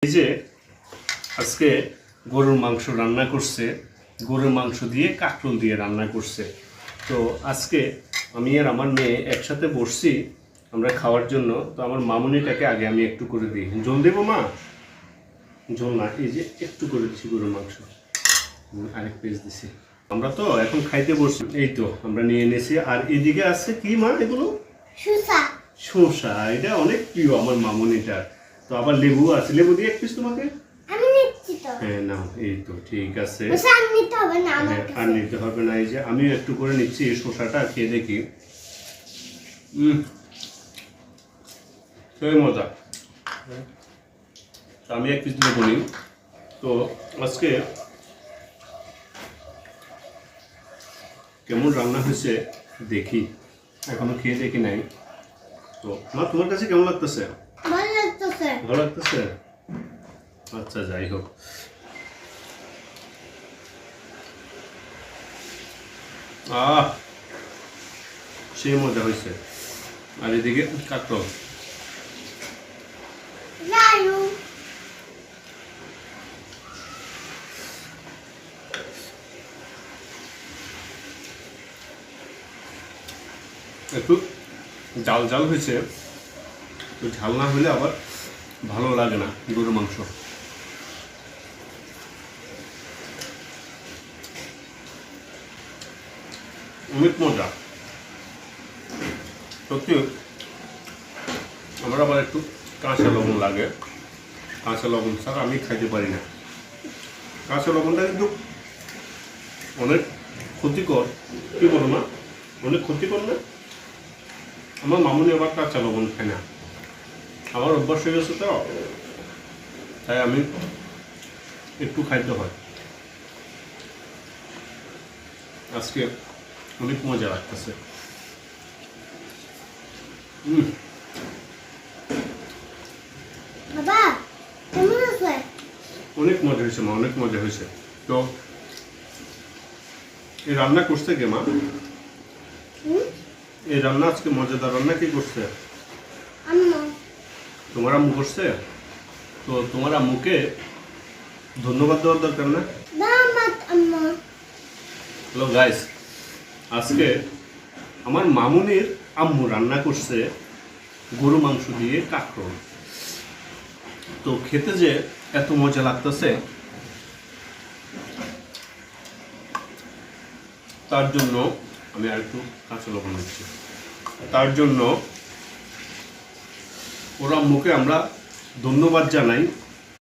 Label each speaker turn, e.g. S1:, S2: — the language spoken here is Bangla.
S1: এই যে আজকে গরুর মাংস রান্না করছে, গরুর মাংস দিয়ে কাঁকরোল দিয়ে রান্না করছে। তো আজকে আমি আর আমার মেয়ে একসাথে বসছি আমরা খাওয়ার জন্য। তো আমার মামুনিটাকে আগে আমি একটু করে দিই। ঝোল দেবো মা? ঝোল না, এই যে একটু করে দিচ্ছি গরুর মাংস, আরেক পিস দিছি। আমরা তো এখন খাইতে বসছি, এই তো আমরা নিয়ে এনেছি। আর এদিকে আছে কি মা? এগুলো শসা। এটা অনেক প্রিয় আমার মামুনিটার। তো আবার লেবু আছে, লেবু দিয়ে এক পিস তোমাকে। হ্যাঁ নাও, এই তো ঠিক আছে। আর নিতে হবে না। এই যে আমিও একটু করে নিচ্ছি এই শসাটা, খেয়ে দেখি। সেই মজা। আমি এক পিস দিয়ে বলি। তো আজকে কেমন রান্না হয়েছে দেখি, এখনো খেয়ে দেখি নাই। তো মা, তোমার কাছে কেমন লাগতেছে? ভালো লাগতেছে? আচ্ছা, যাই হোক। সেই মজা হয়েছে। আর এদিকে কাঁকরোল। একটু জাল জাল হয়েছে, তো ঝাল না হলে আবার ভালো লাগে না গরুর মাংস। অনেক মজা সত্যি। আমার আবার একটু কাঁচা লবণ লাগে, কাঁচা লবণ ছাড়া আমি খাইতে পারি না। কাঁচা লবণটা কিন্তু অনেক ক্ষতিকর, কি বলো না? অনেক ক্ষতিকর না? আমার মামুনি আবার কাঁচা লবণ খায় না। আমার অভ্যাস হয়ে গেছে তো, তাই আমি একটু খাইতে হয়। আজকে অনেক মজা লাগতেছে। অনেক মজা হয়েছে মা, অনেক মজা হয়েছে। তো এই রান্না করছে কে মা? এই রান্না আজকে মজাদার রান্না কে করছে? তোমার আম্মু করছে? তো তোমার আম্মুকে ধন্যবাদ দেওয়ার দরকার না? হ্যালো গাইস, আজকে আমার মামুনির আম্মু রান্না করছে গরু মাংস দিয়ে কাঁকরোল। তো খেতে যে এত মজা লাগতেছে, তার জন্য আমি আর একটু কাঁচা লবণ দিচ্ছি। তার জন্য ওর আম্মুকে আমরা ধন্যবাদ জানাই।